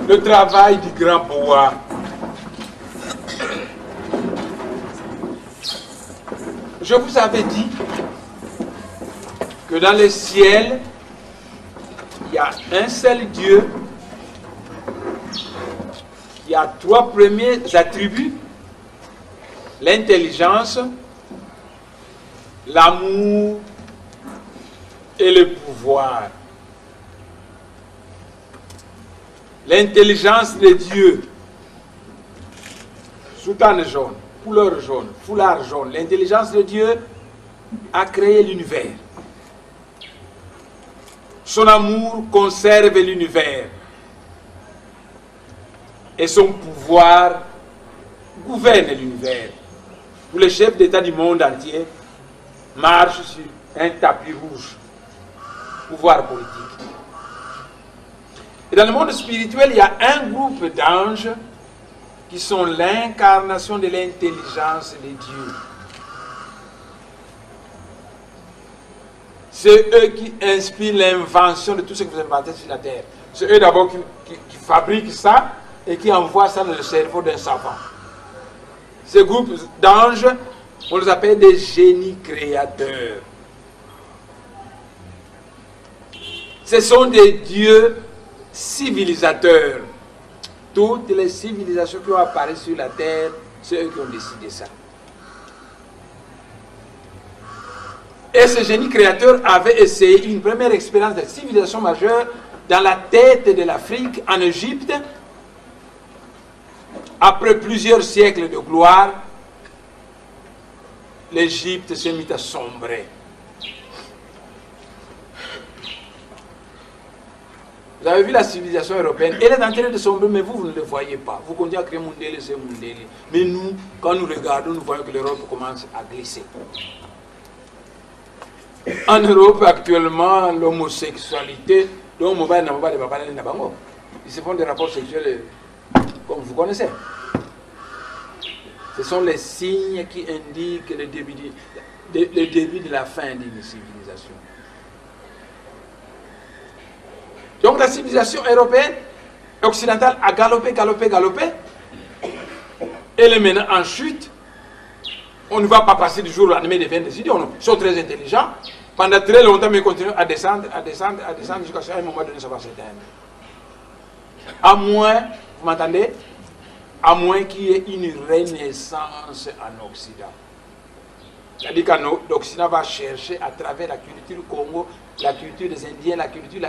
Le travail du grand boa. Je vous avais dit que dans le ciel, il y a un seul Dieu. Il y a trois premiers attributs: l'intelligence, l'amour et le pouvoir. L'intelligence de Dieu, soutane jaune, couleur jaune, foulard jaune. L'intelligence de Dieu a créé l'univers. Son amour conserve l'univers. Et son pouvoir gouverne l'univers. Tous les chefs d'État du monde entier marchent sur un tapis rouge. Pouvoir politique. Et dans le monde spirituel, il y a un groupe d'anges qui sont l'incarnation de l'intelligence de Dieu. C'est eux qui inspirent l'invention de tout ce que vous inventez sur la terre. C'est eux d'abord qui fabriquent ça et qui envoient ça dans le cerveau d'un savant. Ces groupes d'anges, on les appelle des génies créateurs. Ce sont des dieux civilisateurs. Toutes les civilisations qui ont apparu sur la terre, c'est eux qui ont décidé ça. Et ce génie créateur avait essayé une première expérience de civilisation majeure dans la tête de l'Afrique, en Égypte. Après plusieurs siècles de gloire, l'Égypte s'est mise à sombrer. Vous avez vu la civilisation européenne, elle est en train de sombrer, mais vous ne le voyez pas. Vous continuez à créer Mundele, c'est Mundele. Mais nous, quand nous regardons, nous voyons que l'Europe commence à glisser. En Europe, actuellement, l'homosexualité, ils se font des rapports sexuels comme vous connaissez. Ce sont les signes qui indiquent le début de la fin d'une civilisation. Donc la civilisation européenne, occidentale, a galopé. Elle est maintenant en chute. On ne va pas passer du jour au lendemain de 20 idiots. Ils sont très intelligents. Pendant très longtemps, mais ils continuent à descendre, jusqu'à ce qu'à un moment donné, ça va s'éteindre. À moins, vous m'entendez? À moins qu'il y ait une renaissance en Occident. C'est-à-dire que l'Occident va chercher à travers la culture Congo, la culture des Indiens, la culture,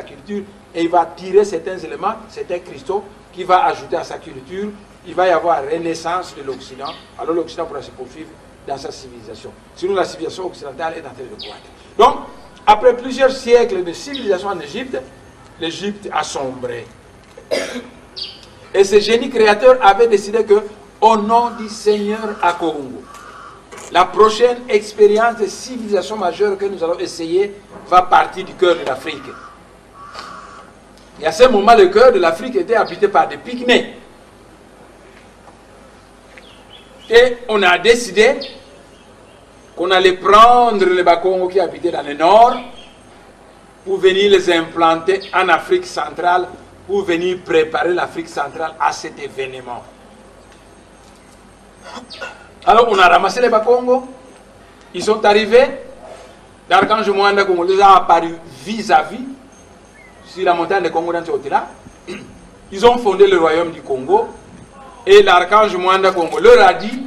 et il va tirer certains éléments, certains cristaux, qui va ajouter à sa culture. Il va y avoir renaissance de l'Occident. Alors l'Occident pourra se poursuivre dans sa civilisation. Sinon, la civilisation occidentale est en train de croître. Donc, après plusieurs siècles de civilisation en Égypte, l'Égypte a sombré. Et ce génie créateur avait décidé que, au nom du Seigneur à Congo, la prochaine expérience de civilisation majeure que nous allons essayer va partir du cœur de l'Afrique. Et à ce moment, le cœur de l'Afrique était habité par des pygmées. Et on a décidé qu'on allait prendre les Bakongo qui habitaient dans le nord pour venir les implanter en Afrique centrale, pour venir préparer l'Afrique centrale à cet événement. Alors on a ramassé les Bakongo, ils sont arrivés, l'archange Mwanda Congo les a apparu vis-à-vis sur la montagne de Congo dans ce côté-là. Ils ont fondé le royaume du Congo et l'archange Mwanda Congo leur a dit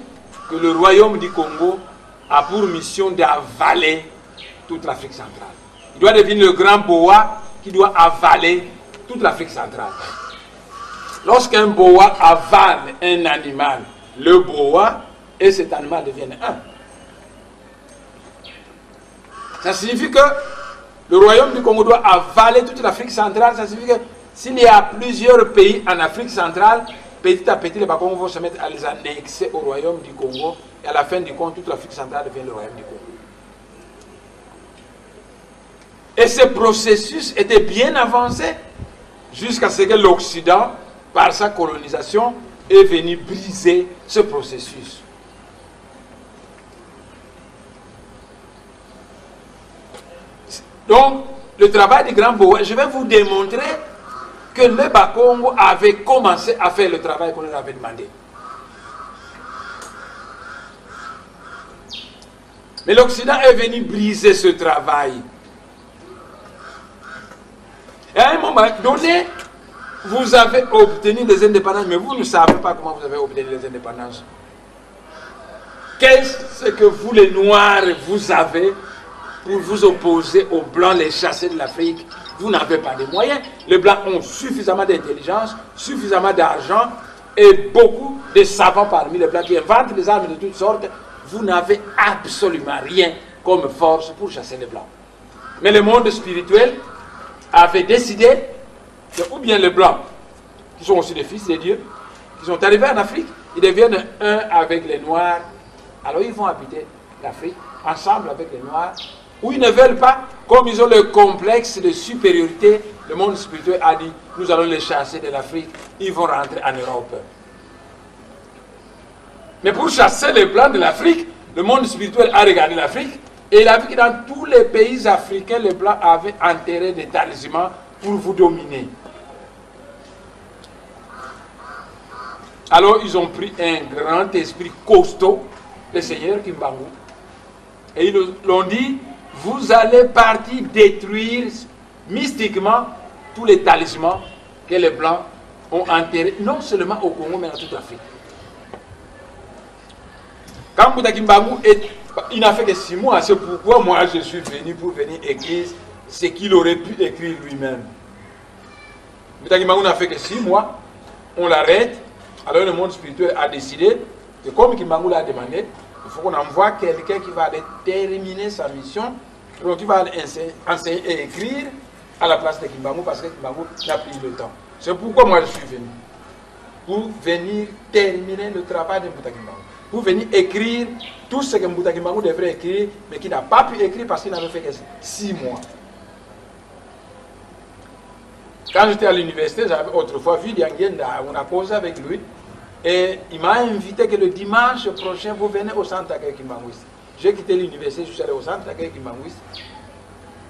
que le royaume du Congo a pour mission d'avaler toute l'Afrique centrale. Il doit devenir le grand boa qui doit avaler toute l'Afrique centrale. Lorsqu'un boa avale un animal, le boa et cet animal deviennent un. Ça signifie que le royaume du Congo doit avaler toute l'Afrique centrale. Ça signifie que s'il y a plusieurs pays en Afrique centrale, petit à petit, les Bakongo vont se mettre à les annexer au royaume du Congo. Et à la fin du compte, toute l'Afrique centrale devient le royaume du Congo. Et ce processus était bien avancé jusqu'à ce que l'Occident, par sa colonisation, est venu briser ce processus. Donc, le travail du grand boa, je vais vous démontrer que les Bakongo avaient commencé à faire le travail qu'on leur avait demandé. Mais l'Occident est venu briser ce travail. Et à un moment donné, vous avez obtenu des indépendances, mais vous ne savez pas comment vous avez obtenu les indépendances. Qu'est-ce que vous, les Noirs, vous avez pour vous opposer aux Blancs, les chasser de l'Afrique? Vous n'avez pas de moyens. Les Blancs ont suffisamment d'intelligence, suffisamment d'argent et beaucoup de savants parmi les Blancs qui inventent des armes de toutes sortes. Vous n'avez absolument rien comme force pour chasser les Blancs. Mais le monde spirituel avait décidé que, ou bien les Blancs, qui sont aussi des fils de Dieu, qui sont arrivés en Afrique, ils deviennent un avec les Noirs. Alors ils vont habiter l'Afrique ensemble avec les Noirs, où ils ne veulent pas, comme ils ont le complexe de supériorité, le monde spirituel a dit, nous allons les chasser de l'Afrique, ils vont rentrer en Europe. Mais pour chasser les Blancs de l'Afrique, le monde spirituel a regardé l'Afrique, et il a vu que dans tous les pays africains, les Blancs avaient enterré des talismans pour vous dominer. Alors ils ont pris un grand esprit costaud, le Seigneur Kimbangu, et ils l'ont dit, vous allez partir détruire mystiquement tous les talismans que les Blancs ont enterrés, non seulement au Congo, mais dans toute l'Afrique. Quand Mbouta Kimbangu il n'a fait que 6 mois, c'est pourquoi moi je suis venu pour venir écrire ce qu'il aurait pu écrire lui-même. Mbouta Kimbangu n'a fait que 6 mois, on l'arrête, alors le monde spirituel a décidé que comme Kimbangu l'a demandé, il faut qu'on envoie quelqu'un qui va aller terminer sa mission, donc il va aller enseigner et écrire à la place de Kimbangu parce que Kimbangu n'a pris le temps. C'est pourquoi moi je suis venu. Pour venir terminer le travail de Mbouta Kimbangu. Pour venir écrire tout ce que Mbouta Kimbangu devrait écrire, mais qui n'a pas pu écrire parce qu'il n'avait fait que 6 mois. Quand j'étais à l'université, j'avais autrefois vu Diangenda, on a causé avec lui, et il m'a invité que le dimanche prochain, vous venez au centre d'accueil Kimbanguiste. J'ai quitté l'université, je suis allé au centre d'accueil Kimbanguiste.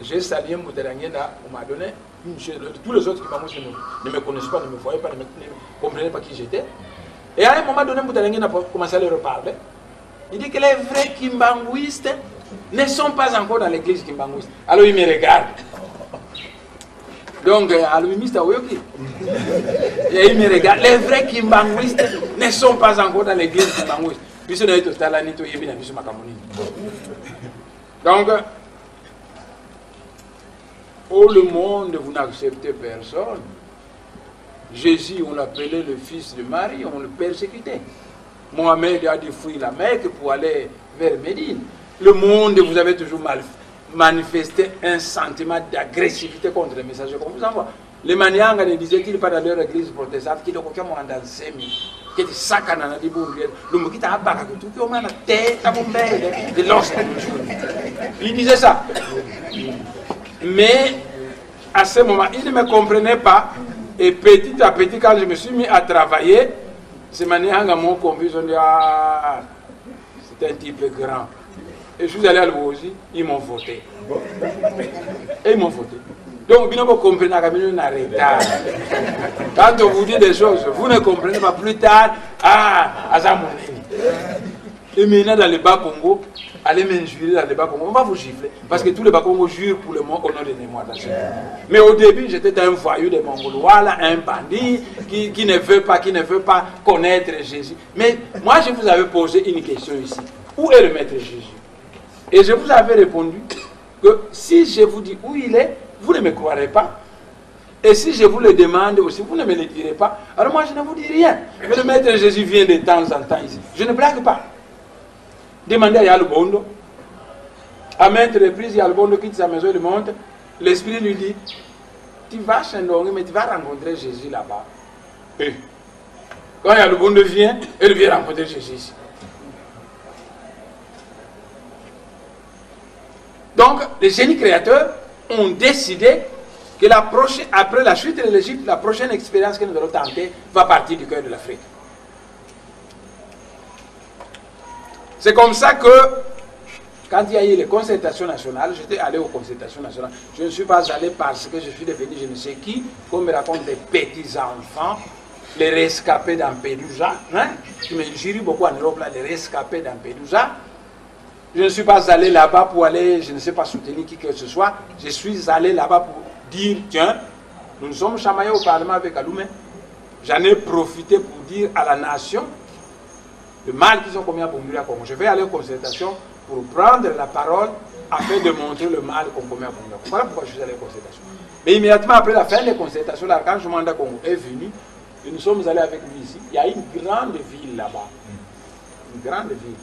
J'ai salué Mbouta Diangenda, on m'a donné une chaise. Tous les autres Kimbanguistes ne me connaissaient pas, ne me voyaient pas, ne comprenaient pas qui j'étais. Et à un moment donné, Mbouta Diangenda a commencé à leur reparler. Il dit que les vrais Kimbanguistes ne sont pas encore dans l'église Kimbanguiste. Alors il me regarde. Donc, alumimiste Oyoki. Et il me regarde. Les vrais Kimbanguistes ne sont pas encore dans l'église Kimbanguiste. Donc, pour le monde, vous n'acceptez personne. Jésus, on l'appelait le fils de Marie, on le persécutait. Mohamed a dû fuir la Mecque pour aller vers Médine. Le monde, vous avez toujours manifesté un sentiment d'agressivité contre les messagers qu'on vous envoie. Les Maniangas ne disaient qu'ils pas dans leur église protestante, qu'ils ont aucun moyen dans le semi, qu'ils étaient sacanana di bourrier, le mot qui t'a abaca, que tout le monde a tête à bomber, de l'os. Ils disaient ça. Mais à ce moment, ils ne me comprenaient pas. Et petit à petit, quand je me suis mis à travailler, ces Maniangas m'ont convaincu, ils ont dit, ah, c'est un type grand. Et je suis allé à l'Ouosi, ils m'ont voté. Et ils m'ont voté. Donc, vous comprenez retard. Quand on vous dit des choses, vous ne comprenez pas plus tard. Ah, Azamouni. Et maintenant, dans le Bas-Congo, allez m'injurer dans le Bas-Congo, on va vous gifler. Parce que tous les Bas-Congo jurent pour le mot au nom de Némois. Mais au début, j'étais un voyou de Mongolois, un bandit qui ne veut pas connaître Jésus. Mais moi, je vous avais posé une question ici. Où est le maître Jésus? Et je vous avais répondu que si je vous dis où il est, vous ne me croirez pas. Et si je vous le demande aussi, vous ne me le direz pas. Alors moi, je ne vous dis rien. Mais le maître Jésus vient de temps en temps ici. Je ne blague pas. Demandez à Yalbondo. À maintes reprises, Yalbondo quitte sa maison, il monte. L'esprit lui dit, tu vas chez Ndongue, mais tu vas rencontrer Jésus là-bas. Et quand Yalbondo vient, il vient rencontrer Jésus ici. Donc, les génies créateurs ont décidé que après la chute de l'Égypte, la prochaine expérience que nous allons tenter va partir du cœur de l'Afrique. C'est comme ça que Quand il y a eu les concertations nationales, j'étais allé aux concertations nationales. Je ne suis pas allé parce que je suis devenu je ne sais qui, comme me racontent des petits-enfants, les rescapés d'Lampedusa. Hein? Je me jurie beaucoup en Europe, là, les rescapés d'Lampedusa. Je ne suis pas allé là-bas pour aller, je ne sais pas, soutenir qui que ce soit. Je suis allé là-bas pour dire, tiens, nous nous sommes chamaillés au Parlement avec Aloumé. J'en ai profité pour dire à la nation le mal qu'ils ont commis à Bomburi à Congo. Je vais aller aux concertations pour prendre la parole afin de montrer le mal qu'on commet à Bomburi. Voilà pourquoi je suis allé aux concertations. Mais immédiatement après la fin des concertations, l'archange Mwanda Congo est venu et nous sommes allés avec lui ici. Il y a une grande ville là-bas. Une grande ville.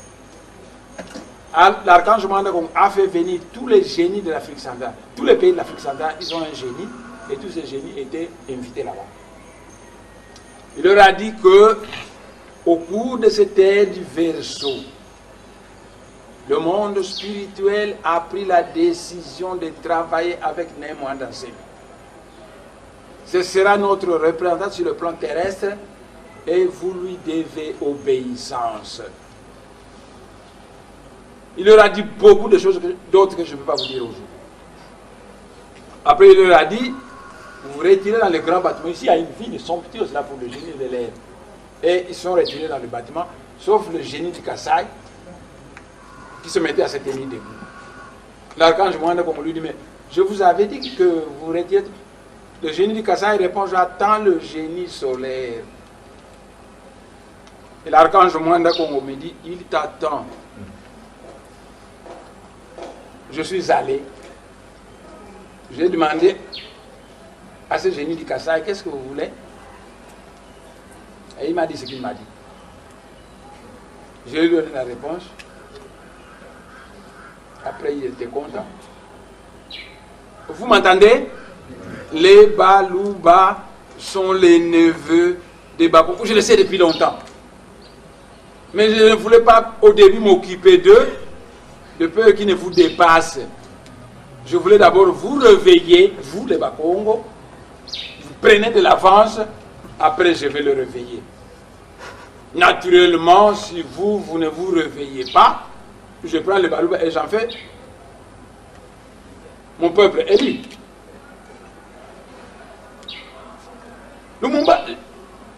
L'archange Mwanda Congo a fait venir tous les génies de l'Afrique centrale. Tous les pays de l'Afrique centrale, ils ont un génie et tous ces génies étaient invités là-bas. Il leur a dit que au cours de cette ère du Verseau, le monde spirituel a pris la décision de travailler avec Mwanda Nsemi. Ce sera notre représentant sur le plan terrestre et vous lui devez obéissance. Il leur a dit beaucoup de choses, d'autres que je ne peux pas vous dire aujourd'hui. Après, il leur a dit, vous vous retirez dans le grand bâtiment. Ici, il y a une ville somptueuse là pour le génie de l'air. Et ils sont retirés dans le bâtiment, sauf le génie du Kassai, qui se mettait à se tenir debout. L'archange Mwanda Congo lui dit, mais je vous avais dit que vous retirez. Le génie du Kassai répond, j'attends le génie solaire. Et l'archange Mwanda Congo me dit, il t'attend. Je suis allé. J'ai demandé à ce génie du Kassai, qu'est-ce que vous voulez? Et il m'a dit ce qu'il m'a dit. Je lui ai donné la réponse. Après, il était content. Vous m'entendez? Les Balouba sont les neveux des Babou. Je le sais depuis longtemps. Mais je ne voulais pas au début m'occuper d'eux, de peur qu'ils ne vous dépassent. Je voulais d'abord vous réveiller, vous les Bakongo. Vous prenez de l'avance, après je vais le réveiller. Naturellement, si vous ne vous réveillez pas, je prends le Balouba et j'en fais mon peuple élu. Lumumba,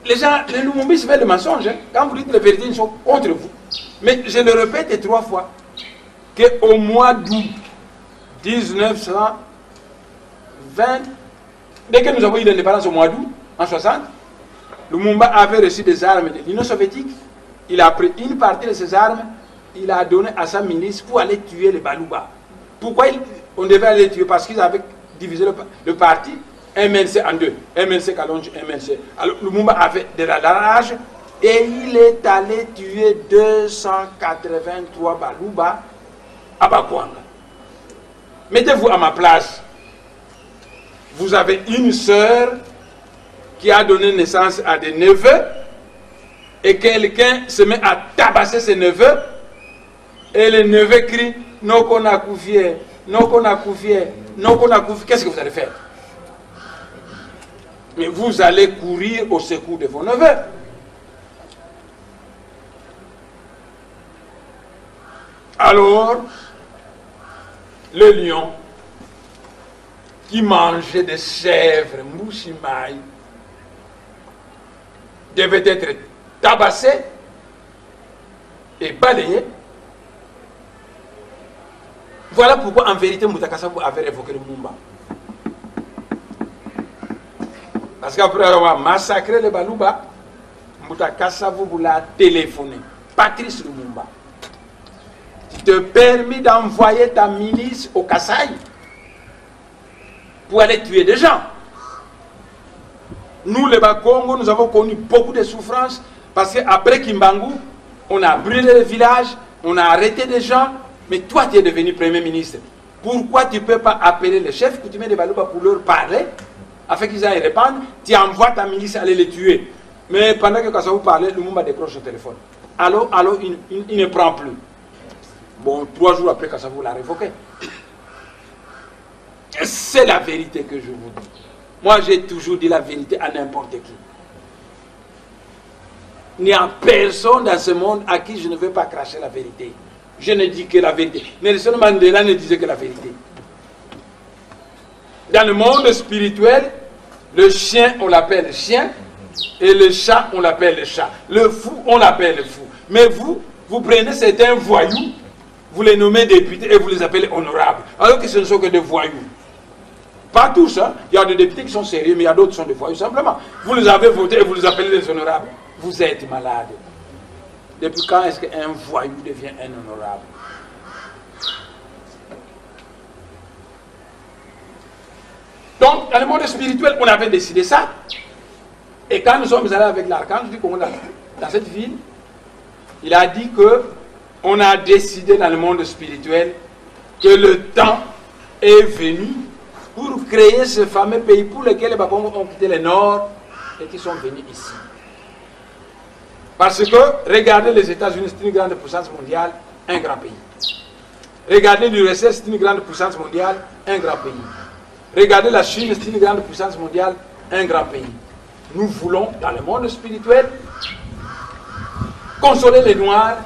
les gens, les Lumumbis font le mensonge. Hein. Quand vous dites la vérité, ils sont contre vous. Mais je le répète 3 fois, qu'au mois d'août 1920, dès que nous avons eu l'indépendance au mois d'août, en 60, Lumumba avait reçu des armes de l'Union soviétique. Il a pris une partie de ces armes, il a donné à sa milice pour aller tuer les Balouba. Pourquoi on devait aller les tuer? Parce qu'ils avaient divisé le parti, MNC en 2, MNC Kalonji, MNC. Alors Lumumba avait de la rage et il est allé tuer 283 Balouba à Bakwanga. Mettez-vous à ma place. Vous avez une sœur qui a donné naissance à des neveux et quelqu'un se met à tabasser ses neveux et les neveux crient « Noko na koufie, Noko na koufie, Noko na koufie ». Qu'est-ce que vous allez faire? Mais vous allez courir au secours de vos neveux. Alors, le lion qui mangeait des chèvres, mouchimaï, devait être tabassé et balayé. Voilà pourquoi en vérité Moutakassavu avait révoqué le Mumba. Parce qu'après avoir massacré les Balouba, Moutakassavu vous l'a téléphoné. Patrice Lumumba, tu te permets d'envoyer ta milice au Kassai pour aller tuer des gens. Nous, les Bakongo, nous avons connu beaucoup de souffrances parce qu'après Kimbangu, on a brûlé les villages, on a arrêté des gens, mais toi, tu es devenu Premier ministre. Pourquoi tu ne peux pas appeler les chefs coutumiers de Balouba pour leur parler, afin qu'ils aillent répandre? Tu envoies ta milice aller les tuer. Mais pendant que Kassavu parlait, Lumumba décroche le téléphone. Alors, il ne prend plus. Bon, 3 jours après, Kassavu l'a révoqué. C'est la vérité que je vous dis. Moi, j'ai toujours dit la vérité à n'importe qui. Il n'y a personne dans ce monde à qui je ne veux pas cracher la vérité. je ne dis que la vérité. Nelson Mandela ne disait que la vérité. Dans le monde spirituel, le chien, on l'appelle chien, et le chat, on l'appelle le chat. Le fou, on l'appelle le fou. Mais vous prenez certains voyous, vous les nommez députés et vous les appelez honorables, alors que ce ne sont que des voyous. Pas tous, hein. Il y a des députés qui sont sérieux, mais il y a d'autres qui sont des voyous, simplement. Vous les avez votés et vous les appelez les honorables. Vous êtes malade. Depuis quand est-ce qu'un voyou devient un honorable? Donc, dans le monde spirituel, on avait décidé ça. Et quand nous sommes allés avec l'archange du Congo dans cette ville, il a dit que on a décidé dans le monde spirituel que le temps est venu pour créer ce fameux pays pour lequel les Bakongo ont quitté le nord et qui sont venus ici. Parce que, regardez les États-Unis, c'est une grande puissance mondiale, un grand pays. Regardez l'URSS, c'est une grande puissance mondiale, un grand pays. Regardez la Chine, c'est une grande puissance mondiale, un grand pays. Nous voulons, dans le monde spirituel, consoler les Noirs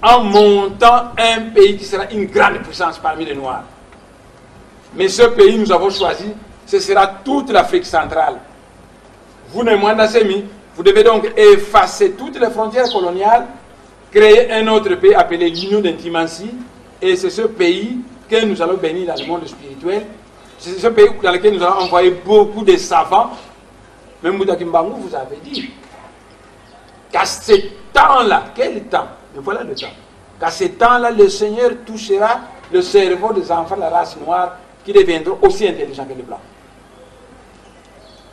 en montant un pays qui sera une grande puissance parmi les Noirs. Mais ce pays, nous avons choisi, ce sera toute l'Afrique centrale. Vous, Nemwanda-Semi, vous devez donc effacer toutes les frontières coloniales, créer un autre pays appelé l'Union d'Intimancy, et c'est ce pays que nous allons bénir dans le monde spirituel. C'est ce pays dans lequel nous allons envoyer beaucoup de savants. Même Bouddha Kimbangu vous avez dit qu'à ce temps-là, quel temps? Mais voilà le temps. Qu'à ce temps-là, le Seigneur touchera le cerveau des enfants de la race noire qui deviendront aussi intelligents que les blancs.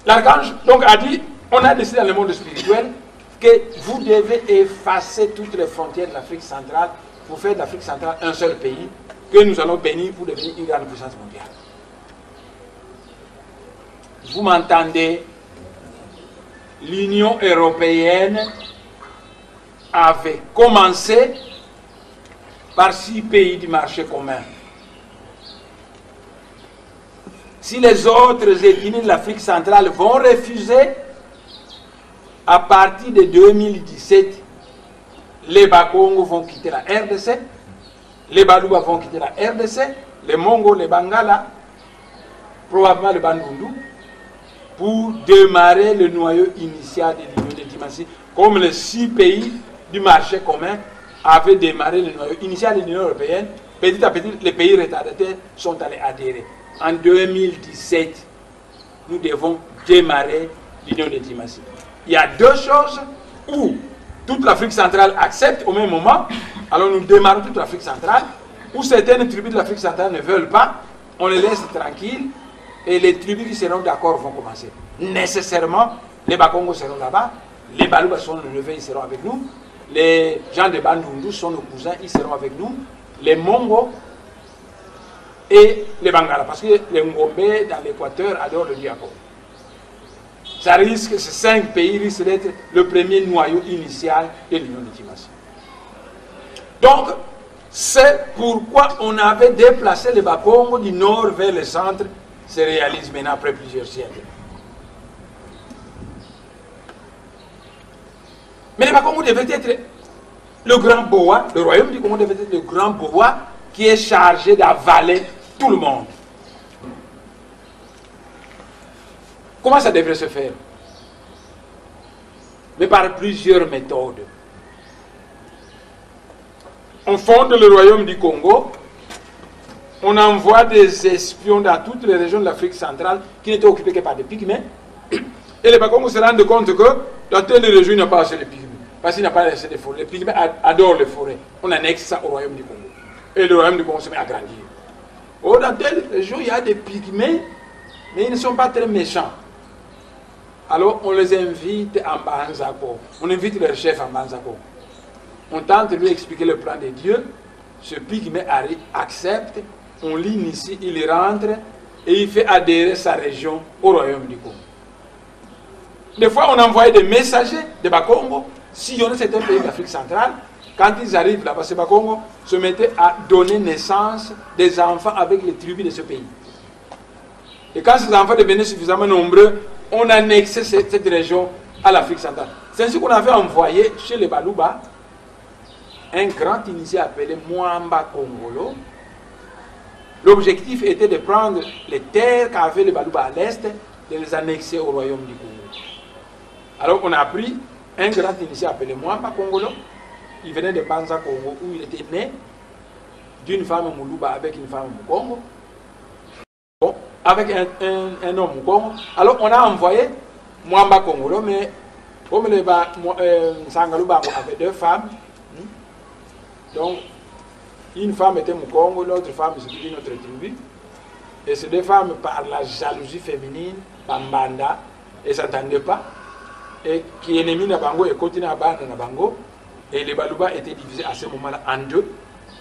L'archange donc a dit, on a décidé dans le monde spirituel que vous devez effacer toutes les frontières de l'Afrique centrale pour faire de l'Afrique centrale un seul pays que nous allons bénir pour devenir une grande puissance mondiale. Vous m'entendez? L'Union européenne avait commencé par 6 pays du marché commun. Si les autres ethnies de l'Afrique centrale vont refuser, à partir de 2017, les Bakongo vont quitter la RDC, les Baluba vont quitter la RDC, les Mongo, les Bangala, probablement le Bandundu, pour démarrer le noyau initial de l'Union d'Intimancy, comme les 6 pays du marché commun avaient démarré le noyau initial de l'Union européenne. Petit à petit, les pays retardataires sont allés adhérer. En 2017, nous devons démarrer l'Union d'Intimancy. Il y a 2 choses où toute l'Afrique centrale accepte au même moment, alors nous démarrons toute l'Afrique centrale, où certaines tribus de l'Afrique centrale ne veulent pas, on les laisse tranquilles, et les tribus qui seront d'accord vont commencer. Nécessairement, les Bakongo seront là-bas, les Baluba sont nos neveux, ils seront avec nous, les gens de Bandundu sont nos cousins, ils seront avec nous, les Mongo et les Bangala, parce que les Ngombe dans l'Équateur adorent le diapo. Ça risque, ces 5 pays risquent d'être le premier noyau initial de l'Union d'Intimancy. Donc, c'est pourquoi on avait déplacé les Bakongo du nord vers le centre, se réalise maintenant après plusieurs siècles. Mais les Bakongo devaient être le grand boa, le royaume du Congo devait être le grand boa qui est chargé d'avaler tout le monde. Comment ça devrait se faire? Mais par plusieurs méthodes. On fonde le royaume du Congo, on envoie des espions dans toutes les régions de l'Afrique centrale qui n'étaient occupées que par des pygmées. Et les Bakongo se rendent compte que dans telle région, il n'y a pas assez de pygmées. Parce qu'il n'y a pas assez de forêts. Les pygmées adorent les forêts. On annexe ça au royaume du Congo. Et le royaume du Congo se met à grandir. Oh, dans telle région, il y a des pygmées, mais ils ne sont pas très méchants. Alors, on les invite en Banzako. On invite leur chef en Banzako. On tente de lui expliquer le plan de Dieu. Ce pygmée accepte. On l'initie, il rentre et il fait adhérer sa région au royaume du Congo. Des fois, on envoyait des messagers de Bakongo, sillonner certains pays d'Afrique centrale. Quand ils arrivent là-bas, ces Bakongo se mettaient à donner naissance des enfants avec les tribus de ce pays. Et quand ces enfants devenaient suffisamment nombreux, on annexait cette région à l'Afrique centrale. C'est ainsi qu'on avait envoyé chez les Baluba un grand initié appelé Mwamba Kongolo. L'objectif était de prendre les terres qu'avaient les Baluba à l'est, de les annexer au royaume du Congo. Alors on a pris un grand initié appelé Mwamba Kongolo. Il venait de Banza Congo où il était né d'une femme Moulouba avec une femme Moukongo. Bon, avec un homme Moukongo. Alors on a envoyé Mwamba Kongolo, mais comme les Sangalouba avait deux femmes, donc une femme était Moukongo, l'autre femme c'était d'une autre tribu. Et ces deux femmes, par la jalousie féminine, Bambanda, elles ne s'entendaient pas. Et qui ennemi na bango et continue à battre na bango. Et les Baluba étaient divisés à ce moment-là en deux.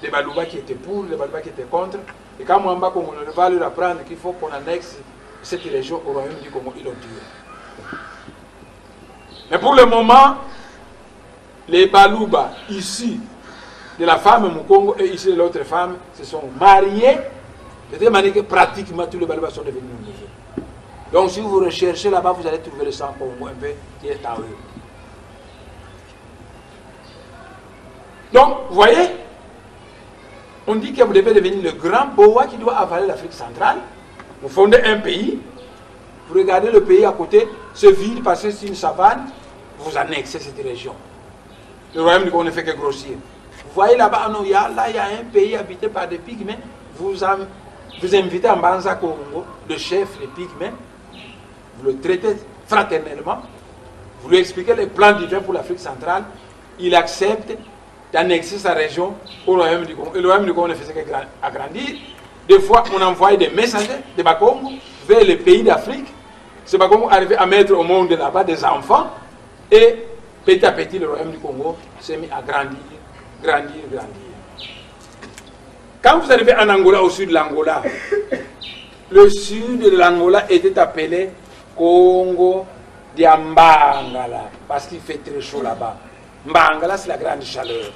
Les Baluba qui étaient pour, les Baluba qui étaient contre. Et quand Mwamba Kongolo va leur apprendre qu'il faut qu'on annexe cette région au royaume du Congo, ils l'ont tué. Mais pour le moment, les Baluba ici de la femme Moukongo et ici de l'autre femme se sont mariés. De telle manière que pratiquement tous les Baluba sont devenus nouveaux. Donc si vous recherchez là-bas, vous allez trouver le sang Congo un peu qui est à eux. Donc, vous voyez, on dit que vous devez devenir le grand boa qui doit avaler l'Afrique centrale. Vous fondez un pays, vous regardez le pays à côté, se vide parce que c'est une savane, vous annexez cette région. Le royaume du Congo ne fait que grossir. Vous voyez là-bas, il y a un pays habité par des pygmées, vous invitez en Banza Congo le chef des pygmées, vous le traitez fraternellement, vous lui expliquez les plans divins pour l'Afrique centrale, il accepte d'annexer sa région au royaume du Congo. Et le royaume du Congo ne faisait qu'agrandir. Des fois, on envoyait des messagers de Bakongo vers les pays d'Afrique. Ces Bakongo arrivaient à mettre au monde là-bas des enfants. Et petit à petit, le royaume du Congo s'est mis à grandir, grandir, grandir. Quand vous arrivez en Angola, au sud de l'Angola, le sud de l'Angola était appelé Congo d'Ambangala, parce qu'il fait très chaud là-bas. Mbangala, c'est la grande chaleur.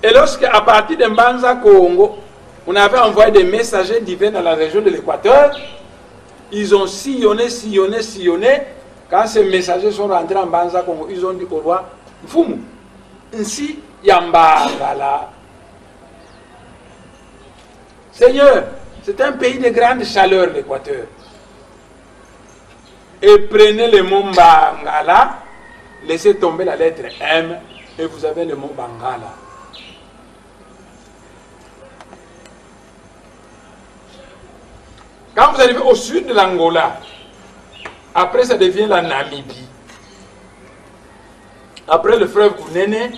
Et lorsque, à partir de Mbanza Congo, on avait envoyé des messagers divins dans la région de l'Équateur, ils ont sillonné, sillonné, sillonné. Quand ces messagers sont rentrés en Mbanza Congo, ils ont dit au roi, Mfumu, ainsi Yambangala. Seigneur, c'est un pays de grande chaleur, l'Équateur. Et prenez le mot Mbangala, laissez tomber la lettre M, et vous avez le mot Bangala. Quand vous arrivez au sud de l'Angola, après ça devient la Namibie. Après le fleuve Kunene,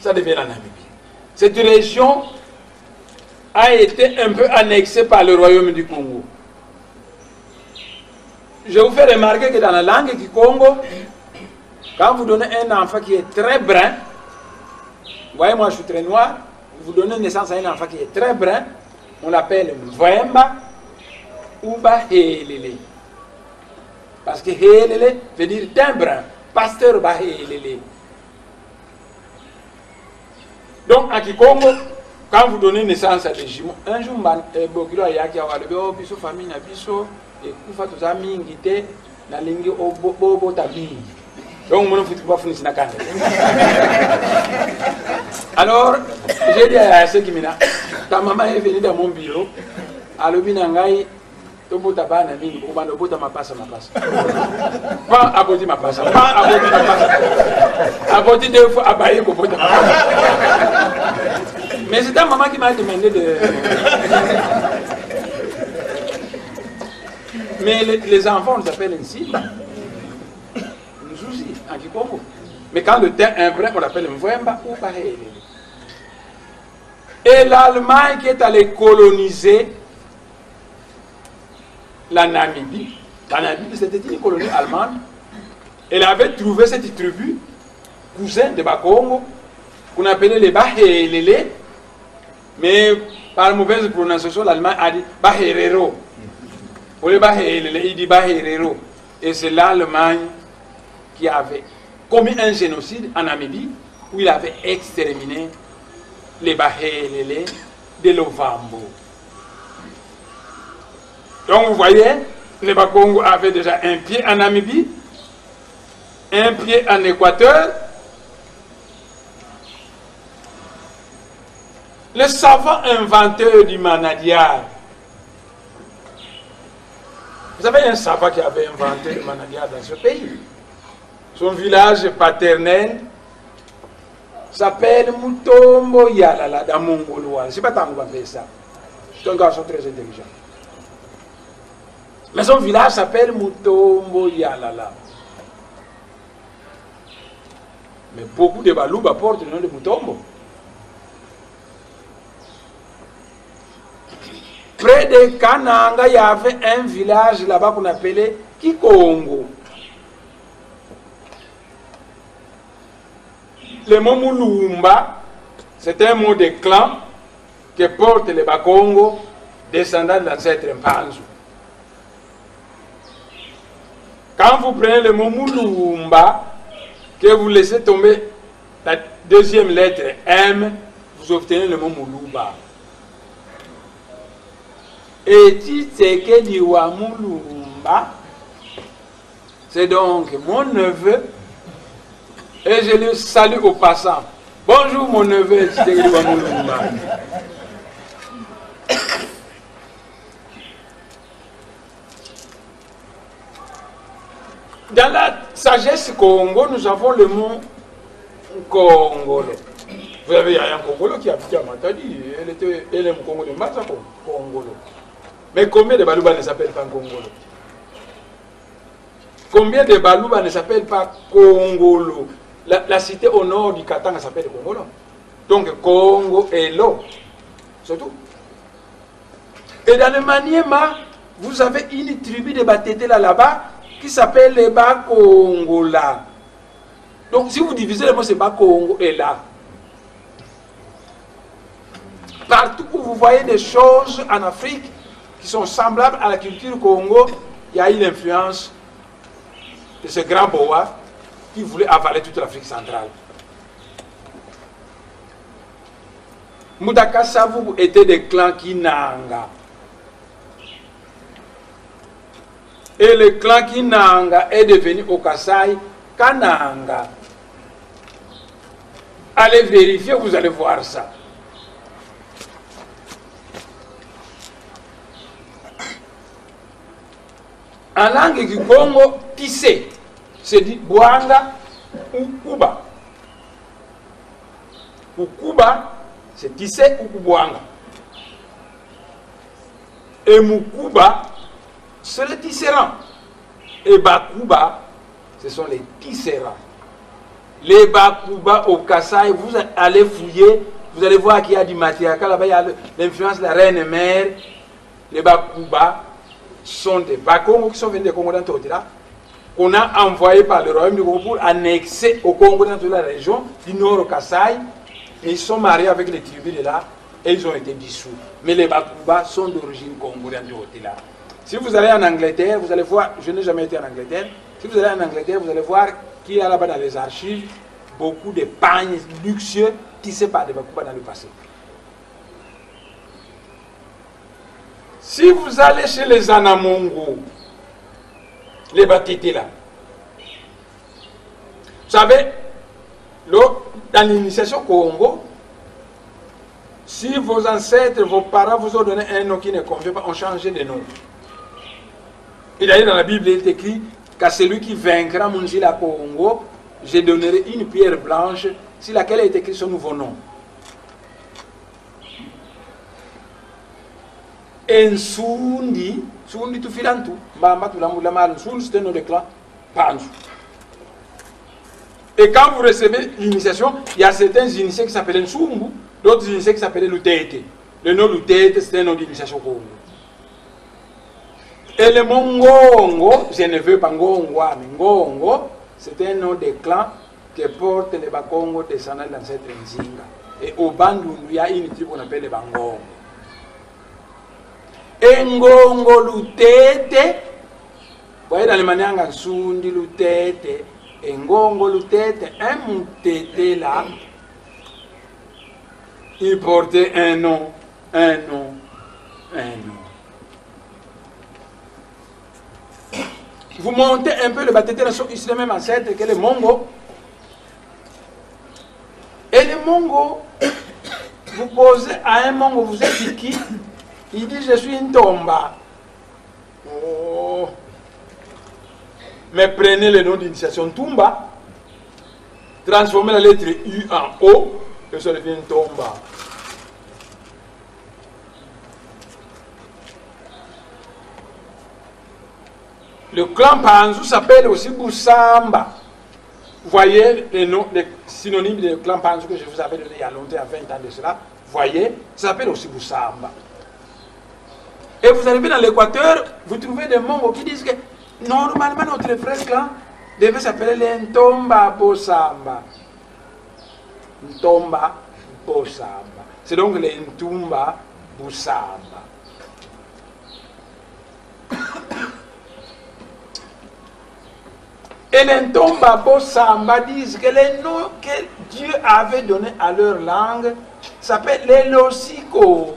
ça devient la Namibie. Cette région a été un peu annexée par le royaume du Congo. Je vous fais remarquer que dans la langue du Congo, quand vous donnez un enfant qui est très brun, vous voyez, moi je suis très noir, vous donnez naissance à un enfant qui est très brun, on l'appelle Mvemba ou Bahelele. Parce que Helele veut dire teint brun, pasteur Bahelele. Donc à Kikongo, quand vous donnez naissance à des jumeaux, un jour, Bokilo Ayaki a dit, biso famille na biso, et kufa tuza mingi te, na lingi obo tabi. Donc mon fils va finir na kande. Alors, j'ai dit à ceux qui m'ont ta maman est venue dans mon bureau, alors binangai, tobota bana mingi, obana obota ma passe. Pas aboti ma passe, pas aboti ma passe. Aboti deux fois abaye ko bota ma passe. Mais c'est ta maman qui m'a demandé de... Mais les enfants, on les appelle ainsi. Nous aussi, en Kikongo. Mais quand le teint est vrai, on l'appelle Mvemba ou Bahele. Et l'Allemagne qui est allée coloniser la Namibie. La Namibie, c'était une colonie allemande. Elle avait trouvé cette tribu, cousin de Bakongo, qu'on appelait les Bahelele. Mais par mauvaise prononciation, l'Allemand a dit Baherero. Pour les Bahelele, il dit Baherero. Et c'est l'Allemagne qui avait commis un génocide en Namibie où il avait exterminé les Bahelele de l'Ovambo. Donc vous voyez, les Bakongo avaient déjà un pied en Namibie, un pied en Équateur, Le savant inventeur du manadiar. Vous avez un savant qui avait inventé le manadiar dans ce pays. Son village paternel s'appelle Mutombo Yalala dans Mongolois. Je ne sais pas tant qu'on va faire ça. C'est un garçon très intelligent. Mais son village s'appelle Mutombo Yalala. Mais beaucoup de Balouba portent le nom de Mutombo. Près de Kananga, il y avait un village là-bas qu'on appelait Kikongo. Le mot Mulumba, c'est un mot de clan que portent les Bakongo, descendants de l'ancêtre Mpanzu. Quand vous prenez le mot Mulumba, que vous laissez tomber la deuxième lettre M, vous obtenez le mot Muluba. Et Titseke Diwa Mulumba, c'est donc mon neveu, et je le salue au passant. Bonjour mon neveu Titseke Diwa Mulumba. Dans la sagesse Congo, nous avons le mot Congolo. Vous avez un Congolo qui habite à Matadi, elle est un Congo de Matsako, Congolo. Mais combien de Balouba ne s'appellent pas Congolo? Combien de Balouba ne s'appellent pas Congolo? La cité au nord du Katanga s'appelle Congolo. Donc Congo et l'eau. C'est tout. Et dans le Maniema, vous avez une tribu de Batété là-bas qui s'appelle les Bakongola. Donc si vous divisez le mot, c'est Bakongo et là. Partout où vous voyez des choses en Afrique qui sont semblables à la culture Congo, il y a eu l'influence de ce grand boa qui voulait avaler toute l'Afrique centrale. Moudakasavu était des clans Kinanga. Et le clan Kinanga est devenu au Kasaï Kananga. Allez vérifier, vous allez voir ça. En langue du Congo, tissé, c'est dit Boanga ou Kuba. Ou Kuba, c'est tissé ou Boanga. Et Mukuba, c'est les tisserands. Et Bakuba, ce sont les tisserands. Les Bakuba au Kasaï, vous allez fouiller, vous allez voir qu'il y a du matériel. Là-bas, il y a l'influence de la reine-mère. Les Bakuba sont des Bakongo qui sont venus des Congo dans toute là, qu'on a envoyé par le royaume du Congo pour annexer au Congo dans toute la région du nord au Kasaï. Et ils sont mariés avec les tribus de là et ils ont été dissous. Mais les Bakuba sont d'origine congolaise de toute là. Si vous allez en Angleterre, vous allez voir, je n'ai jamais été en Angleterre, si vous allez en Angleterre, vous allez voir qu'il y a là-bas dans les archives beaucoup de pagnes luxueux tissés par des Bakuba dans le passé. Si vous allez chez les Anamongo, les Batiti là, vous savez, dans l'initiation Congo, si vos ancêtres, vos parents vous ont donné un nom qui ne convient pas, ont changé de nom. Et d'ailleurs, dans la Bible, il est écrit qu'à celui qui vaincra Munzila Congo, je donnerai une pierre blanche sur laquelle est écrit son nouveau nom. Nsundi, Sundi tu filantu, Mbamba tu l'amoulamar, Nsundi c'est un nom de clan, Panzu. Et quand vous recevez l'initiation, il y a certains initiés qui s'appellent Nsumbu, d'autres initiés qui s'appellent Lutete. Le nom Lutete, c'est un nom d'initiation Congo. Et le mot Ngongo, je ne veux pas Ngongo, mais Ngongo, c'est un nom de clan que portent les Bakongo descendants d'ancêtres Nzinga. Et au Bandundu, il y a une tribu qu'on appelle les Bangongo. Et Ngongo Lutete, vous voyez dans les manières Nsundi Lutete, et Ngongo Lutete, un Mutete là, il portait un nom, un nom, un nom. Vous montez un peu le Batété, ils sont les mêmes ancêtres que les Mongo. Et les Mongo, vous posez à un moment où vous êtes qui, il dit je suis une tomba. Oh. Mais prenez le nom d'initiation Tumba, transformez la lettre U en O, et ça devient Tomba. Le clan Panzou s'appelle aussi Boussamba. Vous voyez les noms, les synonymes du clan Panzou que je vous avais donné il y a longtemps, à 20 ans de cela. Vous voyez, ça s'appelle aussi Boussamba. Et vous arrivez dans l'Équateur, vous trouvez des Mongos qui disent que normalement notre frère clan devait s'appeler les Ntomba Boussamba. Ntomba Boussamba. C'est donc les Ntumba Boussamba. Et les Ntomba Boussamba disent que les noms que Dieu avait donnés à leur langue s'appellent les Losikongo.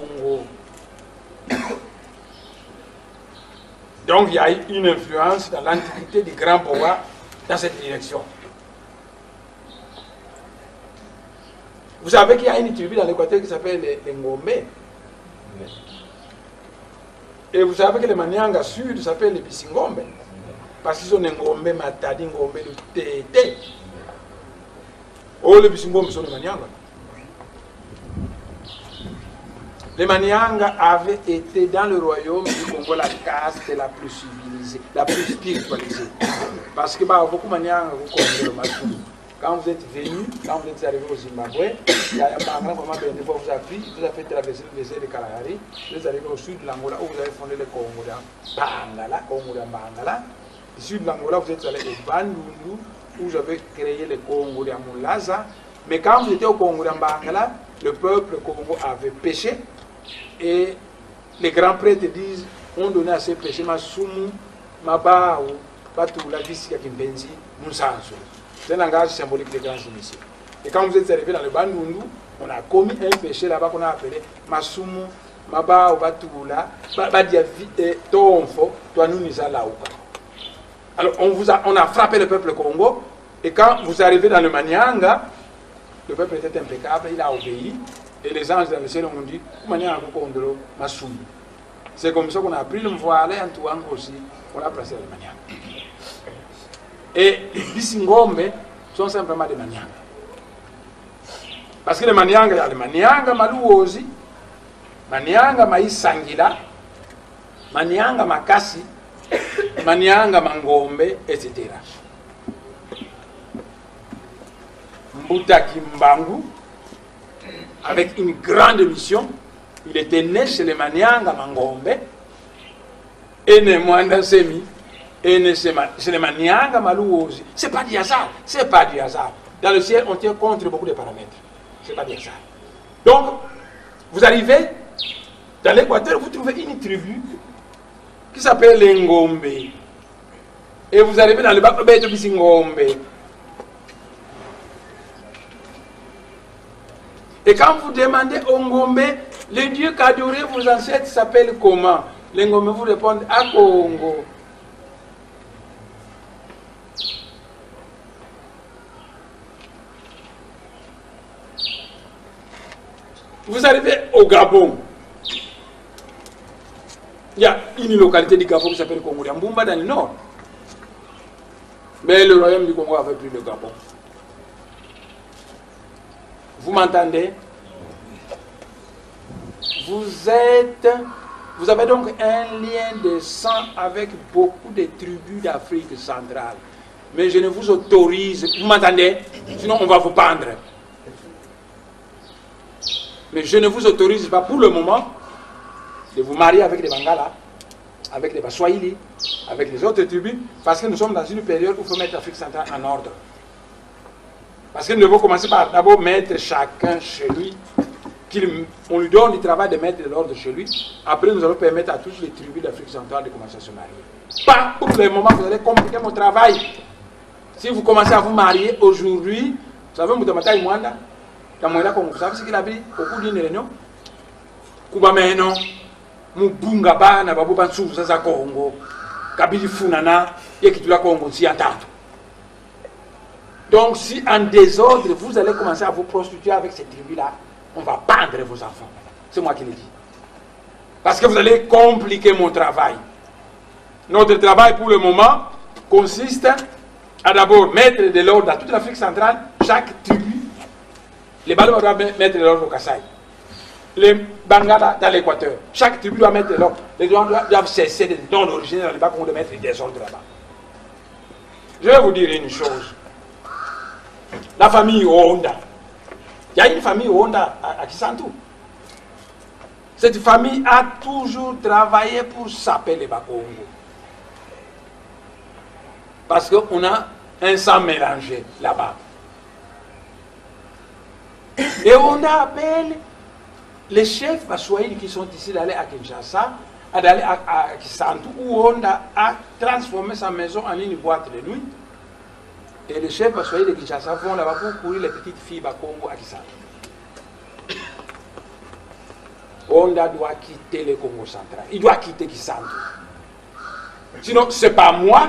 Donc il y a eu une influence dans l'antiquité du grand Boa dans cette direction. Vous savez qu'il y a une tribu dans l'Équateur qui s'appelle les Ngombe. Et vous savez que les Manianga Sud s'appellent les Bisingombe. Parce qu'ils sont des Ngombe, Matadi, Ngombe, le Tété. Oh, les Bisingombe sont des Manianga. Les Manianga avaient été dans le royaume du Congo la caste la plus civilisée, la plus spiritualisée. Parce que beaucoup de Manianga, vous connaissez le Massoum. Quand vous êtes venu, quand vous êtes arrivé au Zimbabwe, il y a un grand moment vous a pris, vous a fait traverser le désert de Kalahari, vous êtes arrivé au sud de l'Angola où vous avez fondé le Congo Bangala, Congo Bangala. Au sud de l'Angola, vous êtes allé au Bandundu où vous avez créé le Congo de Moulaza. Mais quand vous étiez au Congo Bangala, le peuple Congo avait péché et les grands prêtres disent on donnait à ces péchés Masumu, Mabao, Batou, la Vissia Kimbenzi, Moussanso. C'est un langage symbolique des grands initiés. Et quand vous êtes arrivé dans le Bandundu, on a commis un péché là-bas qu'on a appelé Masumu, Mabao, Batoula, Badiavi, Tonfo, Toanuniza Laouka. Alors on a frappé le peuple Congo, et quand vous arrivez dans le Manianga, le peuple était impeccable, il a obéi, et les anges dans le ciel ont dit, Manianga Kondro, Masumu. C'est comme ça qu'on a pris le voile en Touang aussi, on a placé le Manianga. Et les Bisingombe sont simplement des Manianga. Parce que les Manianga, il y a les Manianga Maluozi, Manianga Maïsangila, Manianga Makasi, Manianga Mangombe, etc. Mbutaki Mbangu, avec une grande mission, il était né chez les Manianga Mangombe, et né Mwanda Semi, et c'est les Manianga Maluozi. C'est pas du hasard. C'est pas du hasard. Dans le ciel, on tient compte de beaucoup de paramètres. C'est pas du hasard. Donc, vous arrivez dans l'Équateur, vous trouvez une tribu qui s'appelle les Ngombe. Et vous arrivez dans le Bakobé de Bisingombe. Et quand vous demandez au Ngombe, le dieu qu'adorez vos ancêtres s'appelle comment? Les Ngombe vous répondent à Congo. Vous arrivez au Gabon. Il y a une localité du Gabon qui s'appelle Congo Mbumba dans le nord. Mais le royaume du Congo avait pris le Gabon. Vous m'entendez? Vous avez donc un lien de sang avec beaucoup de tribus d'Afrique centrale. Mais je ne vous autorise, vous m'entendez? Sinon on va vous pendre. Mais je ne vous autorise pas pour le moment de vous marier avec les Bangala, avec les Baswahili, avec les autres tribus, parce que nous sommes dans une période où il faut mettre l'Afrique centrale en ordre. Parce que nous devons commencer par d'abord mettre chacun chez lui, on lui donne du travail de mettre de l'ordre chez lui. Après, nous allons permettre à toutes les tribus d'Afrique centrale de commencer à se marier. Pas pour le moment, vous allez compliquer mon travail. Si vous commencez à vous marier aujourd'hui, vous savez, Moutamata Imwanda, vous savez ce qu'il a dit au cours d'une réunion? Kubameno, Mubunga Bana, Babubansu, Zaza Congo, Kabili Funana, Yekitula Congo, Siatatu. Donc, si en désordre, vous allez commencer à vous prostituer avec ces tribus-là, on va pendre vos enfants. C'est moi qui l'ai dit. Parce que vous allez compliquer mon travail. Notre travail pour le moment consiste à d'abord mettre de l'ordre dans toute l'Afrique centrale, chaque tribu. Les Baluba doivent mettre de l'ordre au Kasaï. Les Bangala dans l'Équateur. Chaque tribu doit mettre de l'ordre. Les gens doivent cesser de non originaires dans les Bakongo de mettre des désordres là-bas. Je vais vous dire une chose. La famille Honda. Il y a une famille Honda à Kisantu. Cette famille a toujours travaillé pour saper les Bakongo. Parce qu'on a un sang mélangé là-bas. Et on appelle les chefs Baswahili qui sont ici d'aller à Kinshasa, d'aller à Kisantu, où on a transformé sa maison en une boîte de nuit. Et les chefs Baswahili de Kinshasa vont là-bas pour courir les petites filles Bakongo à Kisantu. Honda doit quitter le Congo central. Il doit quitter Kisantu. Sinon, ce n'est pas moi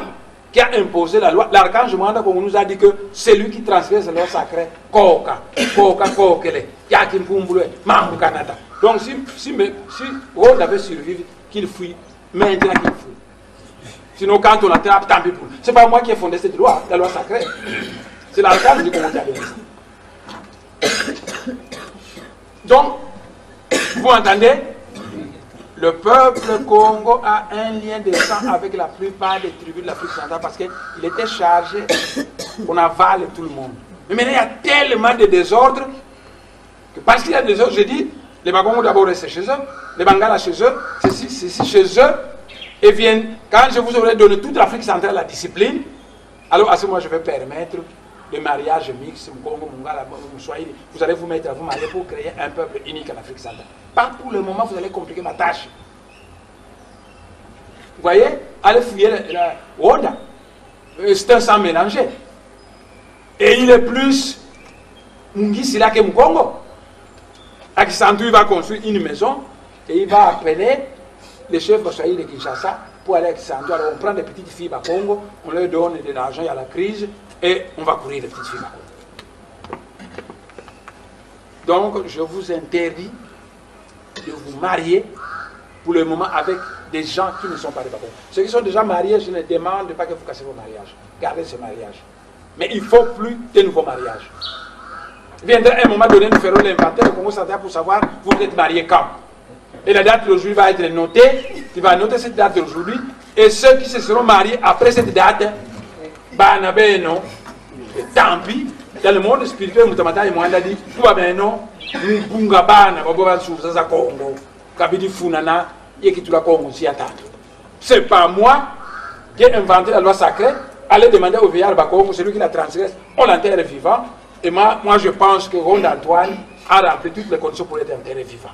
qui a imposé la loi. L'archange Mwanda nous a dit que c'est lui qui transgresse la loi sacrée. Koka, Koka, Kokele, Yakim Pumbule, Mambu Kanata. Donc, si Honda veut survivre, qu'il fuit, maintenant qu'il fuit. Sinon, quand on l'attrape, tant pis pour lui. Ce n'est pas moi qui ai fondé cette loi, la loi sacrée. C'est l'archange du Congo qui a donné ça. Donc, vous entendez? Le peuple Congo a un lien de sang avec la plupart des tribus de l'Afrique centrale parce qu'il était chargé qu'on avale tout le monde. Mais maintenant, il y a tellement de désordre que parce qu'il y a des désordre, je dis, les Bakongo d'abord restent chez eux, les Bangala chez eux, ceci chez eux, et viennent, quand je vous aurai donné toute l'Afrique centrale la discipline, alors à ce moment, je vais permettre le mariage mixte, Mkongo, Mungala, Mswahili, vous allez vous mettre à vous marier pour créer un peuple unique en Afrique centrale. Pas pour le moment, vous allez compliquer ma tâche. Vous voyez, allez fouiller la Honda. C'est un sang mélangé. Et il est plus Mungisila que Mkongo. À Kisantu, il va construire une maison et il va appeler les chefs Baswahili de Kinshasa pour aller à Kisantu. Alors on prend des petites filles à Congo, on leur donne de l'argent, il y a la crise, et on va courir les petites filles à Congo. Donc je vous interdis de vous marier pour le moment avec des gens qui ne sont pas des Bakongo. Ceux qui sont déjà mariés, je ne demande pas que vous cassez vos mariages. Gardez ce mariage. Mais il ne faut plus de nouveaux mariages. Il viendra un moment donné, nous ferons l'inventaire au Congo central pour savoir vous êtes mariés quand. Et la date d'aujourd'hui va être notée. Tu vas noter cette date d'aujourd'hui. Et ceux qui se seront mariés après cette date, non. Et tant pis. Dans le monde spirituel, Moutamata et Mwanda dit, tout va bien non. C'est pas moi qui ai inventé la loi sacrée. Allez demander au vieillard Bakongo, celui qui la transgresse, on l'enterre vivant. Et moi je pense que Ronde Antoine a rempli toutes les conditions pour être enterré vivant.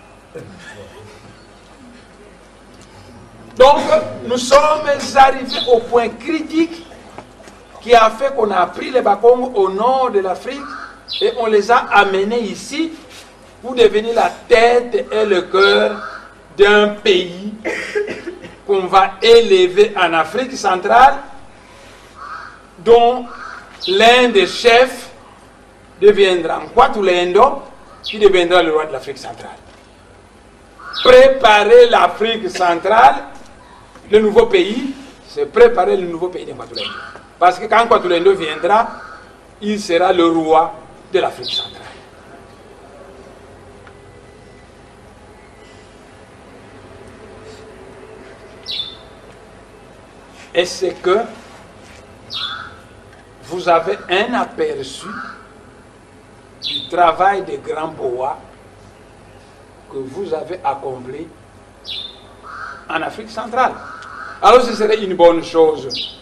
Donc, nous sommes arrivés au point critique qui a fait qu'on a pris les Bakongo au nord de l'Afrique et on les a amenés ici pour devenir la tête et le cœur d'un pays qu'on va élever en Afrique centrale, dont l'un des chefs deviendra Nkwatulendo, qui deviendra le roi de l'Afrique centrale. Préparer l'Afrique centrale, le nouveau pays, c'est préparer le nouveau pays de Nkwatulendo. Parce que quand Nkwatulendo viendra, il sera le roi de l'Afrique centrale. Et c'est que vous avez un aperçu du travail des grands bois que vous avez accompli en Afrique centrale. Alors ce serait une bonne chose